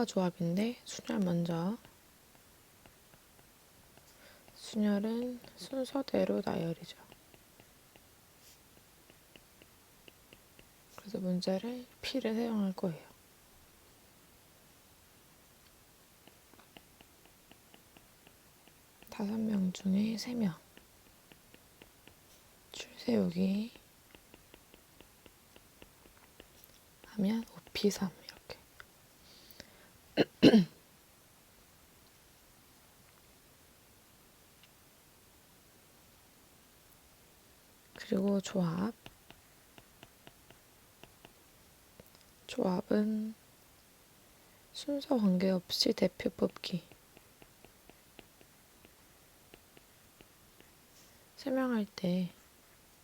조합인데 순열 먼저. 순열은 순서대로 나열이죠. 그래서 문자를 P를 사용할 거예요. 다섯 명 중에 3명. 줄 세우기 하면 OP3 이렇게. 그리고 조합. 조합은 순서 관계없이 대표 뽑기. 설명할 때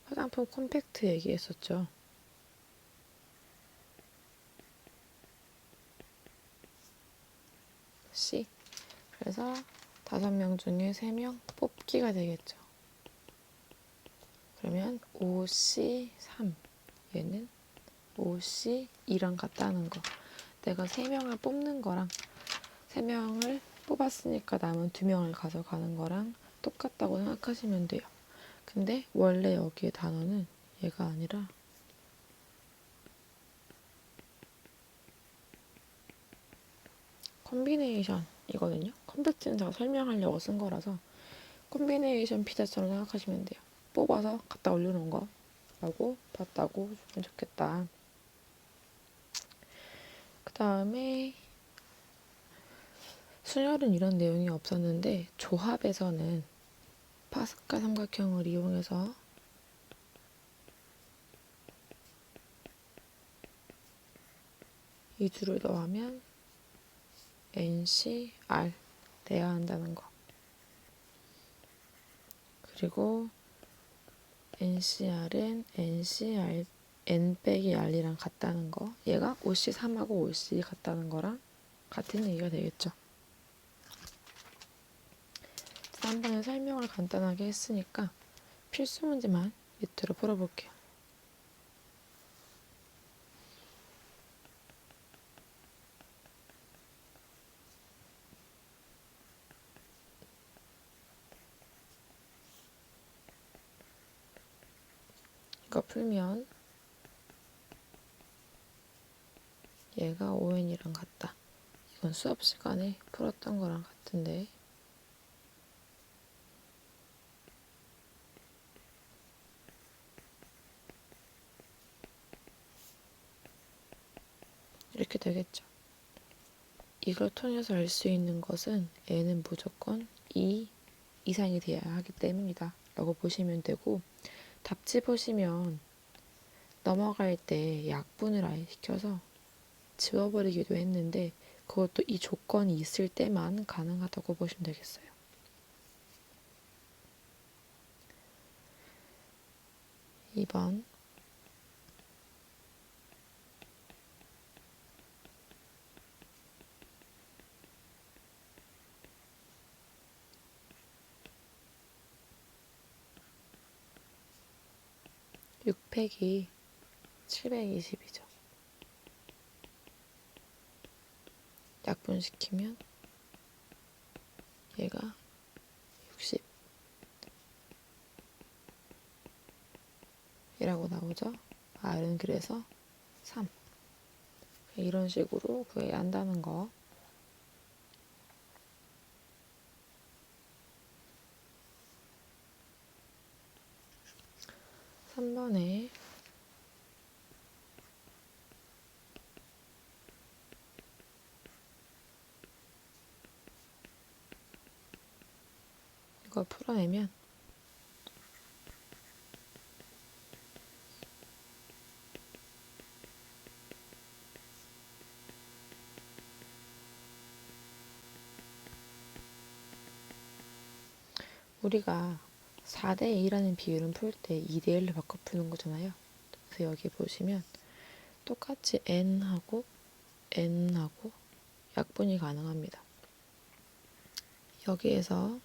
화장품 콤팩트 얘기했었죠. C. 그래서 5명 중에 3명 뽑기가 되겠죠. 그러면 5C3. 얘는 5C2랑 같다는 거. 내가 3명을 뽑는 거랑 3명을 뽑았으니까 남은 2명을 가져가는 거랑 똑같다고 생각하시면 돼요. 근데 원래 여기에 단어는 얘가 아니라 콤비네이션이거든요. 컴팩트는 제가 설명하려고 쓴 거라서 콤비네이션 피자처럼 생각하시면 돼요. 뽑아서 갖다 올려놓은 거 라고 봤다고 주면 좋겠다. 그 다음에 순열은 이런 내용이 없었는데 조합에서는 파스칼 삼각형을 이용해서 이 줄을 더하면 NCR 내야 한다는 거. 그리고 NCR은 NCR N 빼기 R이랑 같다는 거. 얘가 OC3하고 OC 같다는 거랑 같은 얘기가 되겠죠. 지난번에 설명을 간단하게 했으니까 필수 문제만 밑으로 풀어볼게요. 이거 풀면 얘가 ON이랑 같다. 이건 수업 시간에 풀었던 거랑 같은데 이렇게 되겠죠. 이걸 통해서 알 수 있는 것은 N은 무조건 2 이상이 돼야 하기 때문이다 라고 보시면 되고, 답지 보시면 넘어갈 때 약분을 아예 시켜서 지워버리기도 했는데 그것도 이 조건이 있을 때만 가능하다고 보시면 되겠어요. (2번) (6팩이) 720이죠. 약분시키면 얘가 60 이라고 나오죠. R은 그래서 3. 이런 식으로 구해야 한다는 거. 3번에 이걸 풀어내면 우리가 4대2라는 비율은 풀 때 2대1로 바꿔 푸는 거잖아요. 그래서 여기 보시면 똑같이 N하고 N하고 약분이 가능합니다. 여기에서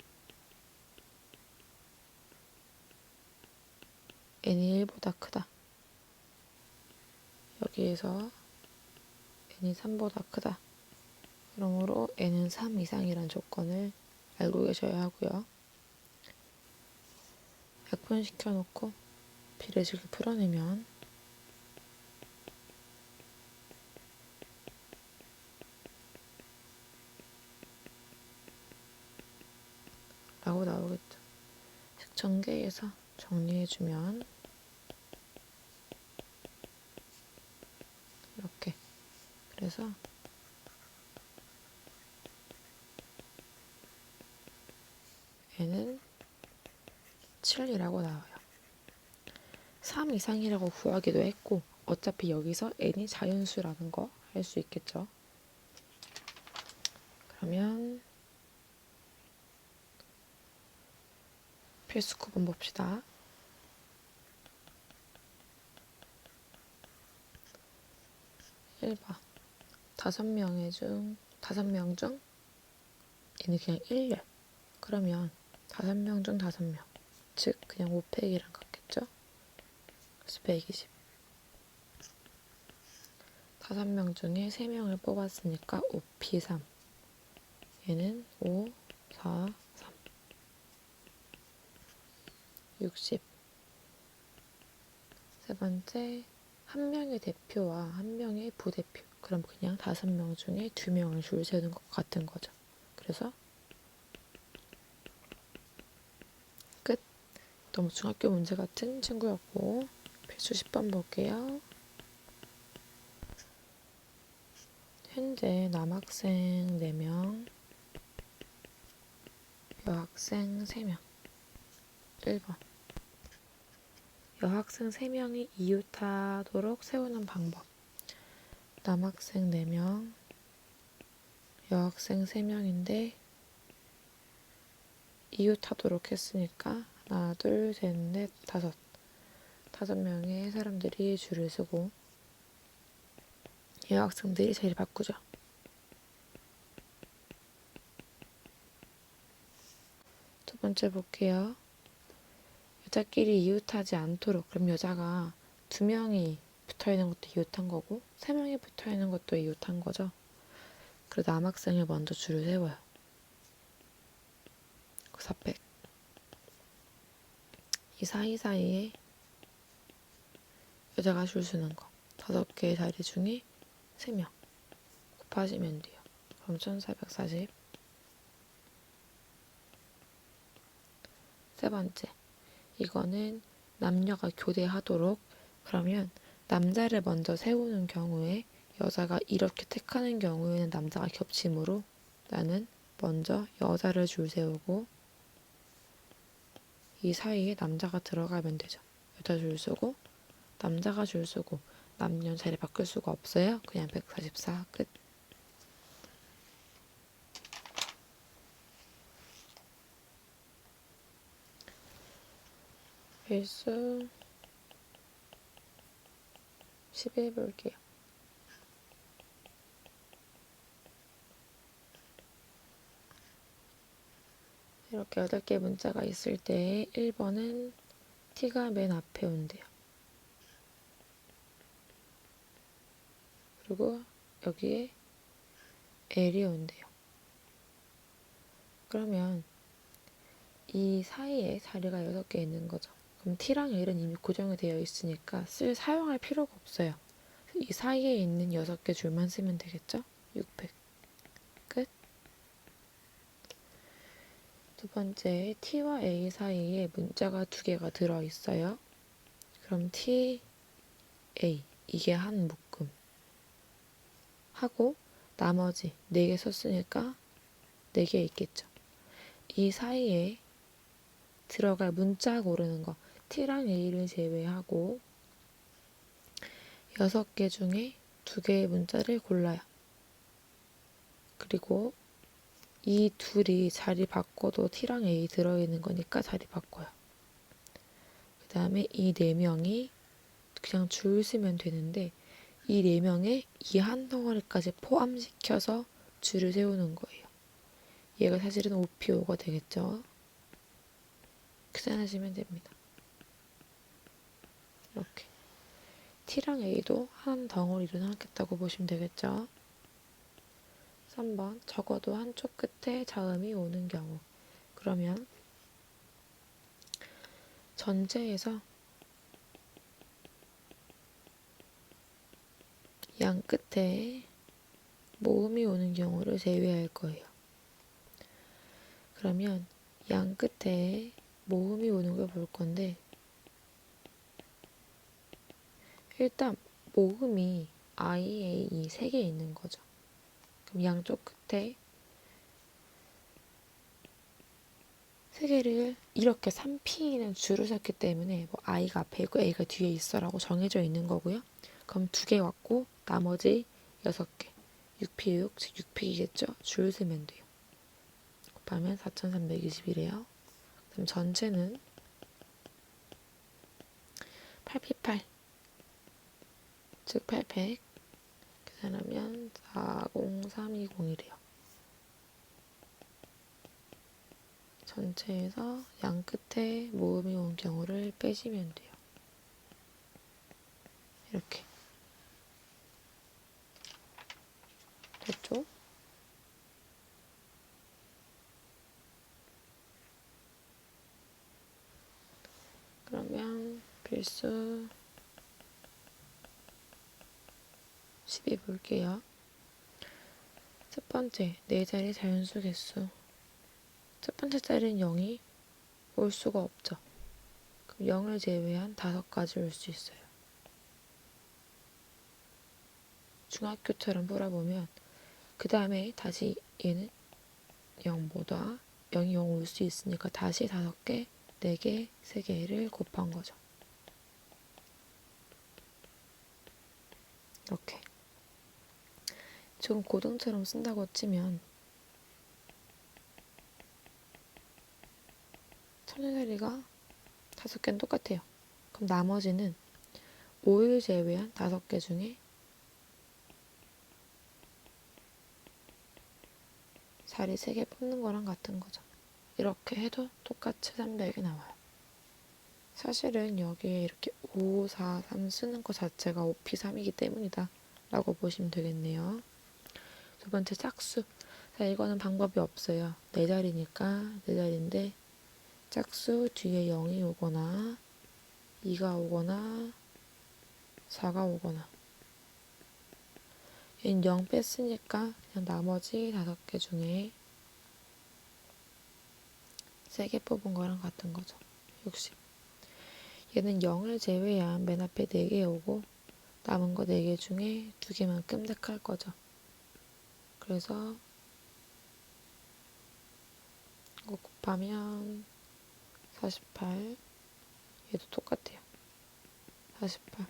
N이 1보다 크다. 여기에서 N이 3보다 크다. 그러므로 n은 3 이상이란 조건을 알고 계셔야 하고요. 약분시켜 놓고 비례식을 풀어내면 라고 나오겠죠. 식전개에서 정리해주면 이렇게. 그래서 n은 7이라고 나와요. 3 이상이라고 구하기도 했고 어차피 여기서 n이 자연수라는 거 알 수 있겠죠. 그러면 필수 9번 봅시다. 1번 5명 중 얘는 그냥 1열. 그러면 5명 중 5명. 즉 그냥 5팩이랑 같겠죠? 그래서 120. 5명 중에 3명을 뽑았으니까 5P3. 얘는 5, 4, 3. 60. 세 번째, 한 명의 대표와 한 명의 부대표. 그럼 그냥 5명 중에 2명을 줄 세우는 것 같은 거죠. 그래서 끝. 너무 중학교 문제 같은 친구였고 필수 10번 볼게요. 현재 남학생 4명, 여학생 3명. 1번. 여학생 3명이 이웃하도록 세우는 방법. 남학생 4명, 여학생 3명인데 이웃하도록 했으니까 하나, 둘, 셋, 넷, 5. 5명의 사람들이 줄을 서고 여학생들이 자리를 바꾸죠. 두 번째 볼게요. 여자끼리 이웃하지 않도록. 그럼 여자가 2명이 붙어있는 것도 이웃한 거고 3명이 붙어있는 것도 이웃한 거죠. 그래서 남학생을 먼저 줄을 세워요. 4팩. 이 사이사이에 여자가 줄 서는 거 5개의 자리 중에 3명 곱하시면 돼요. 그럼 1440. 세 번째, 이거는 남녀가 교대하도록. 그러면 남자를 먼저 세우는 경우에 여자가 이렇게 택하는 경우에는 남자가 겹치므로 나는 먼저 여자를 줄 세우고 이 사이에 남자가 들어가면 되죠. 여자 줄 서고 남자가 줄 서고 남녀 자리 바꿀 수가 없어요. 그냥 144 끝. 필수 11 볼게요. 이렇게 8개 문자가 있을 때 1번은 T가 맨 앞에 온대요. 그리고 여기에 L이 온대요. 그러면 이 사이에 자리가 6개 있는 거죠. 그럼 T랑 L은 이미 고정이 되어 있으니까 사용할 필요가 없어요. 이 사이에 있는 6개 줄만 쓰면 되겠죠? 600. 끝. 두 번째, T와 A 사이에 문자가 2개가 들어있어요. 그럼 T, A 이게 한 묶음 하고 나머지 4개 썼으니까 4개 있겠죠. 이 사이에 들어갈 문자 고르는 거 T랑 A를 제외하고 6개 중에 2개의 문자를 골라요. 그리고 이 둘이 자리 바꿔도 T랑 A 들어있는 거니까 자리 바꿔요. 그 다음에 이 4명이 그냥 줄 쓰면 되는데 이 4명에 이 한 덩어리까지 포함시켜서 줄을 세우는 거예요. 얘가 사실은 5P5가 되겠죠. 계산하시면 됩니다. 이렇게 T랑 A도 한 덩어리로 나왔겠다고 보시면 되겠죠. 3번 적어도 한쪽 끝에 자음이 오는 경우. 그러면 전체에서 양 끝에 모음이 오는 경우를 제외할 거예요. 그러면 양 끝에 모음이 오는 걸 볼 건데 일단 모음이 I, A, E 3개 있는 거죠. 그럼 양쪽 끝에 3개를 이렇게 3P는 줄을 섰기 때문에 뭐 I가 앞에 있고 A가 뒤에 있어라고 정해져 있는 거고요. 그럼 2개 왔고 나머지 6개 6P6, 즉 6P이겠죠? 줄 세면 돼요. 곱하면 4320이래요. 그럼 전체는 8P8 즉 800 계산하면 40320이래요. 전체에서 양 끝에 모음이 온 경우를 빼시면 돼요. 이렇게 됐죠? 그러면 필수 12 볼게요. 첫 번째, 4자리 자연수 개수. 첫 번째 자리는 0이 올 수가 없죠. 그럼 0을 제외한 5가지 올 수 있어요. 중학교처럼 풀어보면 그 다음에 다시 얘는 0보다 0이 0 올 수 있으니까 다시 5개, 4개, 3개를 곱한 거죠. 이렇게. 지금 고등처럼 쓴다고 치면 천연자리가 5개는 똑같아요. 그럼 나머지는 5일 제외한 5개 중에 자리 3개 뽑는 거랑 같은 거죠. 이렇게 해도 똑같이 300이 나와요. 사실은 여기에 이렇게 5, 4, 3 쓰는 것 자체가 5P3이기 때문이다 라고 보시면 되겠네요. 두 번째 짝수. 자, 이거는 방법이 없어요. 4자리니까 4자리인데 짝수 뒤에 0이 오거나 2가 오거나 4가 오거나 얘는 0 뺐으니까 그냥 나머지 5개 중에 3개 뽑은 거랑 같은 거죠. 60. 얘는 0을 제외한 맨 앞에 4개 오고 남은 거 4개 중에 2개만 끔득할 거죠. 그래서 이거 곱하면 48. 얘도 똑같아요. 48.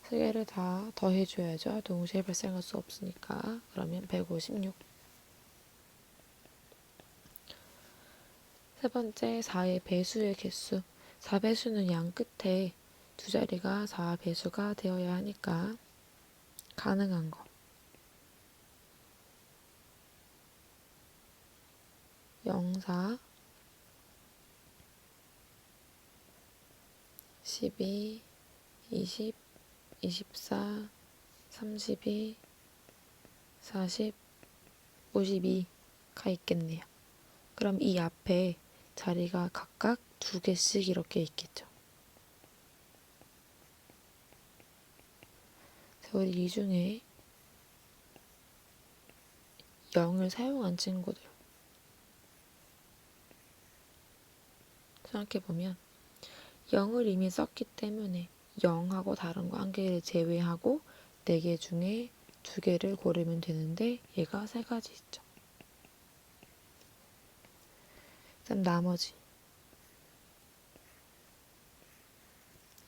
3개를 다 더해줘야죠. 동시에 발생할 수 없으니까. 그러면 156. 세 번째, 4의 배수의 개수. 4배수는 양 끝에 2자리가 4배수가 되어야 하니까 가능한 거. 0, 4, 12, 20, 24, 32, 40, 52가 있겠네요. 그럼 이 앞에 자리가 각각 2개씩 이렇게 있겠죠. 우리 이 중에 0을 사용한 친구들 생각해보면 0을 이미 썼기 때문에 0하고 다른 거 1개를 제외하고 4개 중에 2개를 고르면 되는데 얘가 3가지 있죠. 그다음 나머지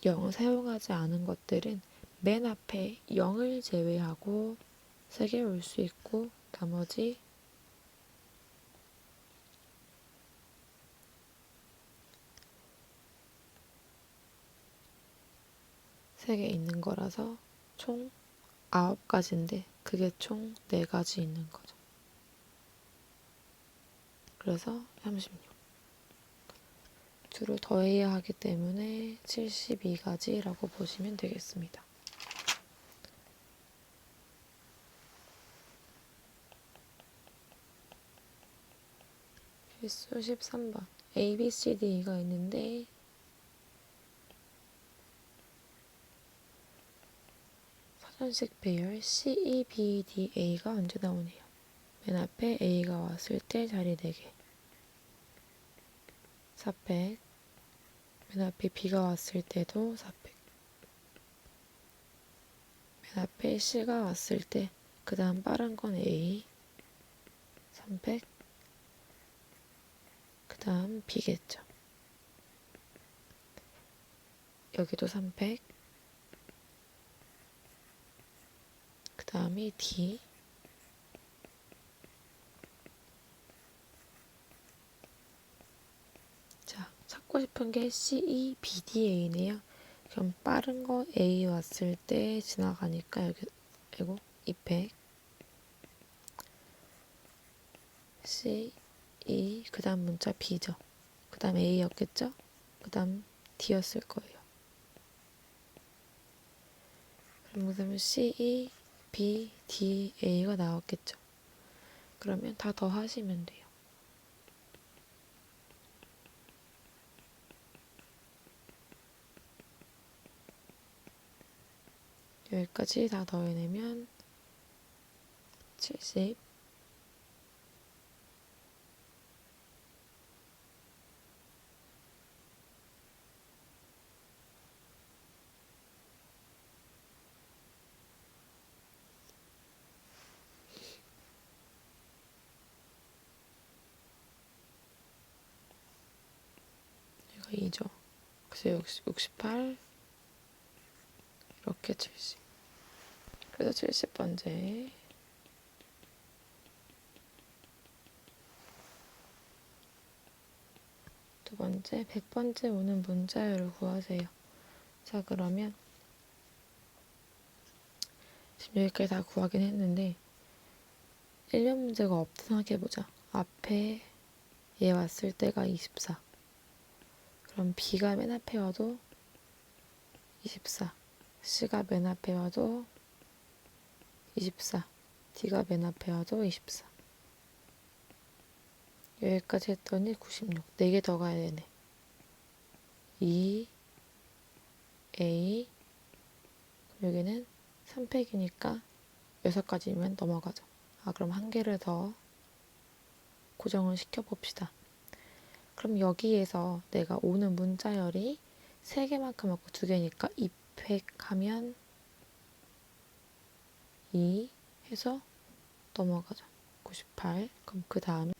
0을 사용하지 않은 것들은 맨 앞에 0을 제외하고 3개 올 수 있고 나머지 3개 있는 거라서 총 9가지인데 그게 총 4가지 있는 거죠. 그래서 36. 둘을 더해야 하기 때문에 72가지라고 보시면 되겠습니다. 필수 13번. A, B, C, D가 있는데 사전식 배열 C, E, B, D, A가 언제 나오네요. 맨 앞에 A가 왔을 때 자리 4개. 400. 맨 앞에 B가 왔을 때도 400. 맨 앞에 C가 왔을 때 그 다음 빠른 건 A 300. 그 다음 B겠죠. 여기도 300. 그 다음이 D. 자, 찾고 싶은 게 C, E, B, D, A네요. 그럼 빠른 거 A 왔을 때 지나가니까 여기 이거 200. C, E, 그 다음 문자 B죠. 그 다음 A였겠죠? 그 다음 D였을 거예요. 그러면 C, E, B, D, A가 나왔겠죠. 그러면 다 더하시면 돼요. 여기까지 다 더해내면 70. 이거 2죠. 그래서 68 이렇게 70. 그래서 70번째. 두 번째, 100번째 오는 문자열을 구하세요. 자, 그러면 지금 여기까지 다 구하긴 했는데 1년 문제가 없다 생각해보자. 앞에 얘 왔을 때가 24. 그럼 B가 맨 앞에 와도 24. C가 맨 앞에 와도 24. D가 맨 앞에 와도 24. 여기까지 했더니 96. 4개 더 가야 되네. 2, A, 여기는 3팩이니까 6가지면 넘어가죠. 아, 그럼 한 개를 더 고정을 시켜봅시다. 그럼 여기에서 내가 오는 문자열이 3개만큼 없고 2개니까 2팩 하면 2 해서 넘어가죠. 98. 그럼 그 다음에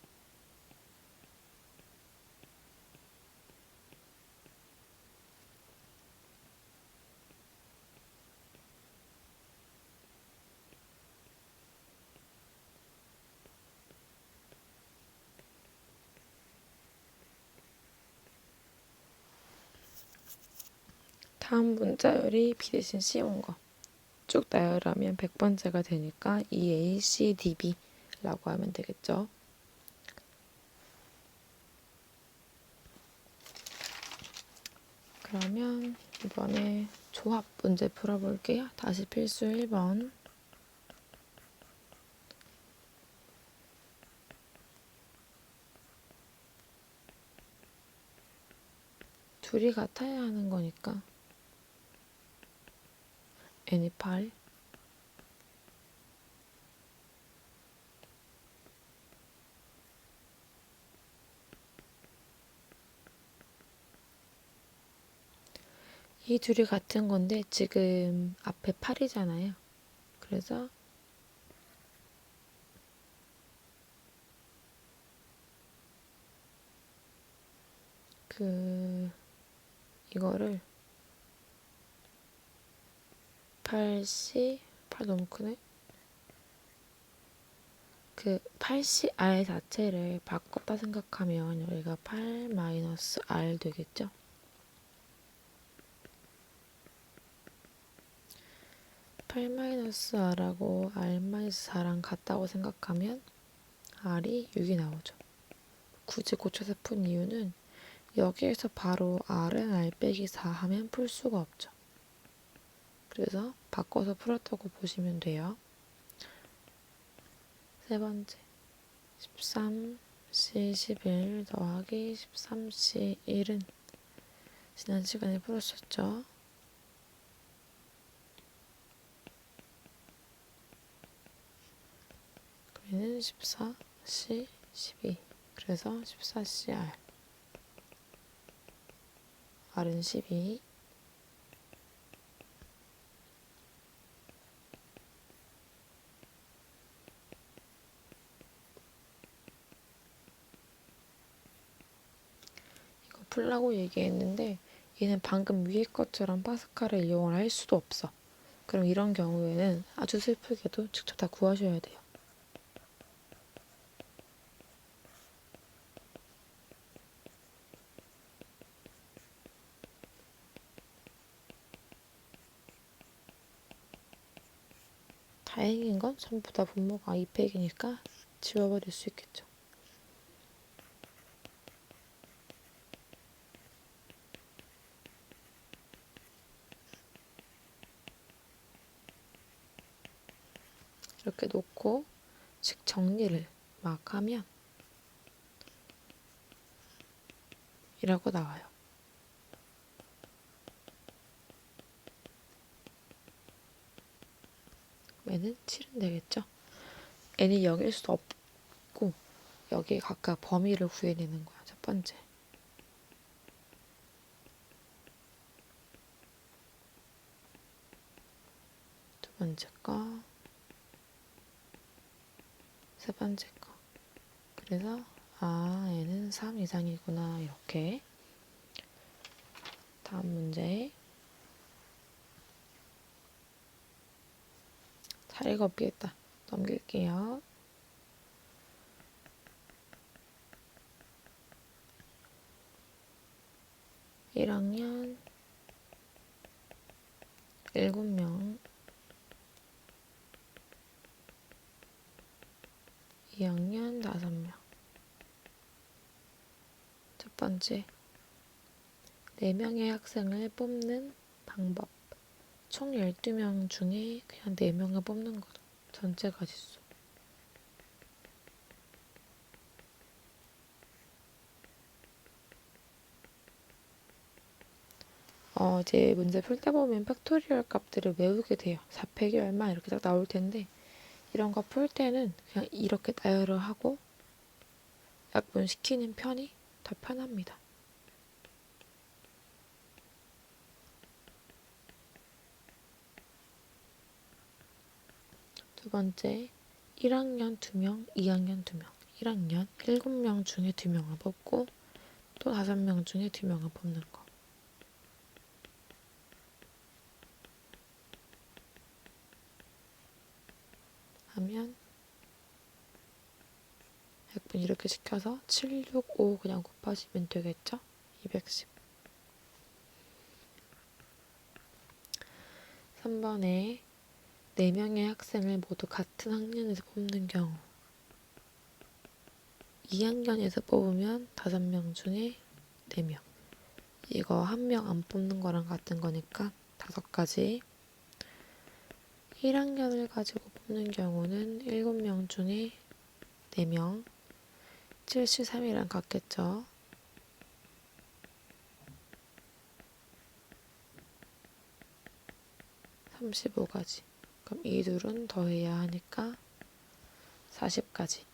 다음 문자열이 B 대신 C 온 거 쭉 나열하면 100번째가 되니까 EA, C, DB 라고 하면 되겠죠. 그러면 이번에 조합 문제 풀어볼게요. 다시 필수 1번. 둘이 같아야 하는 거니까 n이 8. 이 둘이 같은 건데 지금 앞에 8이잖아요. 그래서 이거를 8C 8 너무 크네. 8C R 자체를 바꿨다 생각하면 여기가 8-R 되겠죠? 8-R하고 R-4랑 같다고 생각하면 R이 6이 나오죠. 굳이 고쳐서 푼 이유는 여기에서 바로 R은 R 빼기 4 하면 풀 수가 없죠. 그래서 바꿔서 풀었다고 보시면 돼요. 세 번째, 13 C11 더하기 13C1은 지난 시간에 풀었었죠. 그러면 14C12 그래서 14CR R은 12 이거 풀라고 얘기했는데 얘는 방금 위에 것처럼 파스칼을 이용을 할 수도 없어. 그럼 이런 경우에는 아주 슬프게도 직접 다 구하셔야 돼요. 다행인 건 전부 다 분모가 2팩이니까 지워버릴 수 있겠죠. 이렇게 놓고 식 정리를 막 하면 이라고 나와요. n은 7은 되겠죠. n이 0일 수도 없고 여기에 각각 범위를 구해내는 거야. 첫 번째. 두 번째 거. 세 번째 거. 그래서 n은 3 이상이구나. 이렇게. 다음 문제. 자리가 없겠다. 넘길게요. (1학년) 7명 2학년 5명 첫 번째 4명의 학생을 뽑는 방법 총 12명 중에 그냥 4명을 뽑는 거죠. 전체 가지수 이제 문제 풀 때 보면 팩토리얼 값들을 외우게 돼요. 4팩이 얼마 이렇게 딱 나올 텐데 이런 거 풀 때는 그냥 이렇게 나열을 하고 약분시키는 편이 더 편합니다. 두 번째 1학년 2명, 2학년 2명 1학년 7명 중에 2명을 뽑고 또 5명 중에 2명을 뽑는 거 하면 약분 이렇게 시켜서 7, 6, 5 그냥 곱하시면 되겠죠? 210 3번에 4명의 학생을 모두 같은 학년에서 뽑는 경우 2학년에서 뽑으면 5명 중에 4명 이거 1명 안 뽑는 거랑 같은 거니까 5가지 1학년을 가지고 뽑는 경우는 7명 중에 4명 73이랑 같겠죠. 35가지 그럼 이 둘은 더해야 하니까 40가지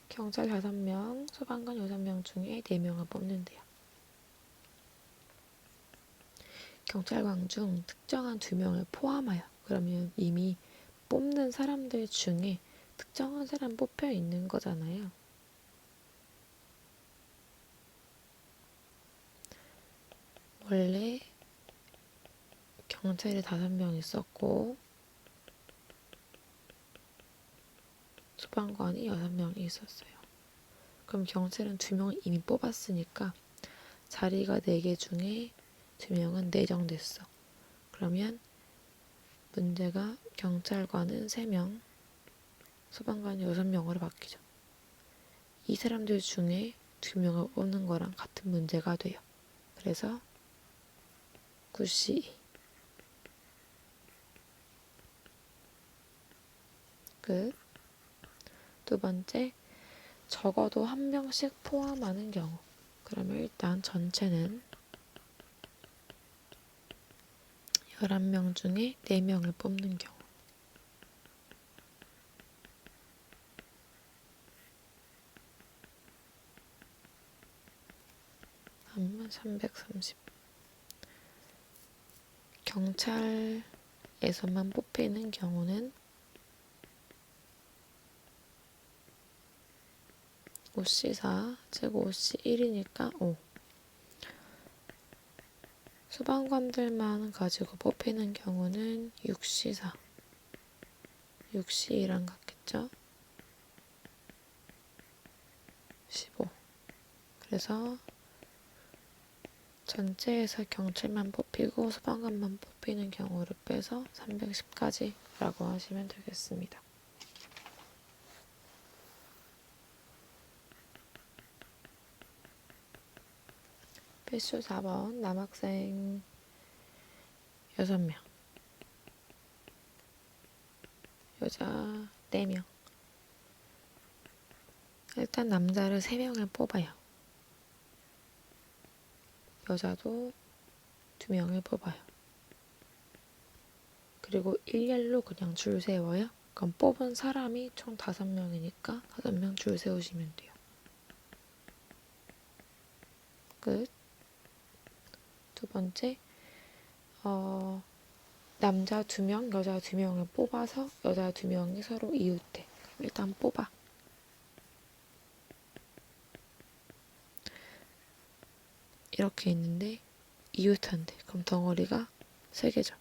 경찰 5명, 소방관 6명 중에 4명을 뽑는데요. 경찰관 중 특정한 2명을 포함하여 그러면 이미 뽑는 사람들 중에 특정한 사람 뽑혀 있는 거잖아요. 원래 경찰이 5명 있었고 소방관이 6명이 있었어요. 그럼 경찰은 2명을 이미 뽑았으니까 자리가 4개 중에 2명은 내정됐어. 그러면 문제가 경찰관은 3명, 소방관이 6명으로 바뀌죠. 이 사람들 중에 2명을 뽑는 거랑 같은 문제가 돼요. 그래서 9C 끝. 두 번째, 적어도 한 명씩 포함하는 경우. 그러면 일단 전체는 11명 중에 4명을 뽑는 경우. 330. 경찰에서만 뽑히는 경우는 OC4, 즉 OC1이니까 5. 소방관들만 가지고 뽑히는 경우는 6C4. 6C2랑 같겠죠? 15. 그래서 전체에서 경찰만 뽑히고 소방관만 뽑히는 경우를 빼서 310까지 라고 하시면 되겠습니다. 필수 4번 남학생 6명, 여자 4명. 일단 남자를 3명을 뽑아요. 여자도 2명을 뽑아요. 그리고 일렬로 그냥 줄 세워요. 그럼 뽑은 사람이 총 5명이니까 5명 줄 세우시면 돼요. 끝. 두 번째, 남자 2명, 여자 2명을 뽑아서 여자 2명이 서로 이웃대. 일단 뽑아. 이렇게 있는데 이웃한대. 그럼 덩어리가 3개죠.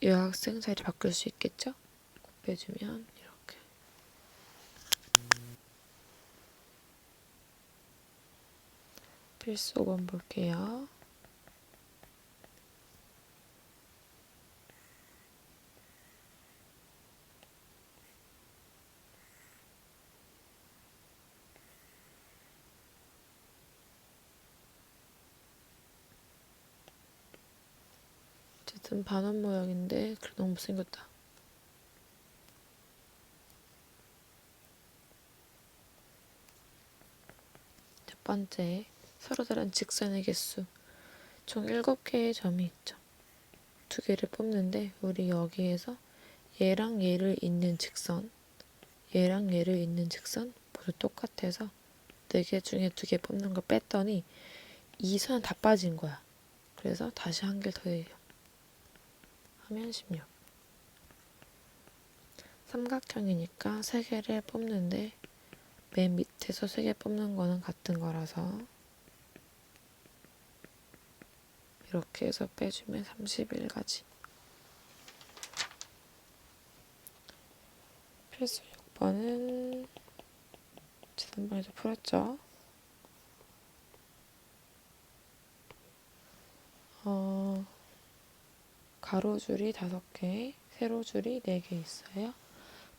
여학생 자리 바꿀 수 있겠죠? 곱해주면 이렇게. 필수 5번 볼게요. 어쨌든 반원 모양인데 그래 너무 못생겼다. 첫 번째, 서로 다른 직선의 개수. 총 7개의 점이 있죠. 2개를 뽑는데 우리 여기에서 얘랑 얘를 잇는 직선, 얘랑 얘를 잇는 직선 모두 똑같아서 4개 중에 2개 뽑는 걸 뺐더니 이 선은 다 빠진 거야. 그래서 다시 한 개를 더해요. 하면 16. 삼각형이니까 3개를 뽑는데 맨 밑에서 3개 뽑는 거는 같은 거라서 이렇게 해서 빼주면 31가지. 필수 6번은 지난번에도 풀었죠. 가로줄이 5개, 세로줄이 4개 있어요.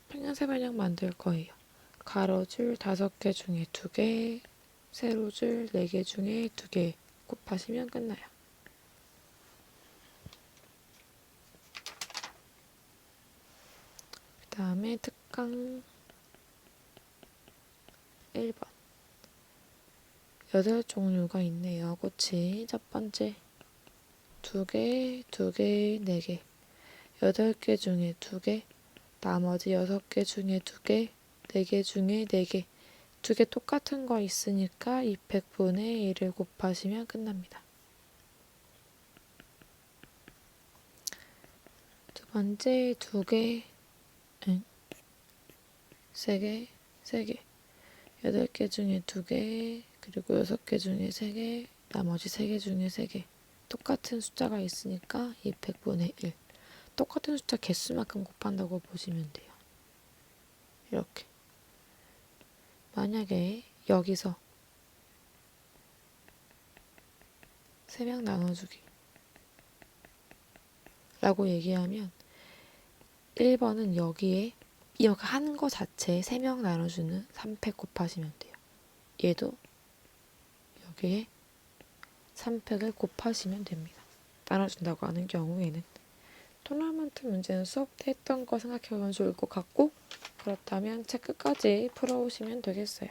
평행세변형 만들 거예요. 가로줄 5개 중에 2개, 세로줄 4개 중에 2개 곱하시면 끝나요. 그 다음에 특강 1번. 8종류가 있네요. 그치? 첫 번째 2개, 2개, 4개. 8개 중에 2개, 나머지 6개 중에 2개, 4개 중에 4개. 2개 똑같은 거 있으니까 200분의 1을 곱하시면 끝납니다. 두 번째 2개, 3개, 3개. 8개 중에 2개, 그리고 6개 중에 3개, 나머지 3개 중에 3개. 똑같은 숫자가 있으니까 200분의 1. 똑같은 숫자 개수만큼 곱한다고 보시면 돼요. 이렇게. 만약에 여기서 3명 나눠주기 라고 얘기하면 1번은 여기에 이거 하는 거 자체에 3명 나눠주는 3팩 곱하시면 돼요. 얘도 여기에 3팩을 곱하시면 됩니다. 나눠준다고 하는 경우에는 토너먼트 문제는 수업 때 했던 거 생각해보면 좋을 것 같고, 그렇다면 책 끝까지 풀어오시면 되겠어요.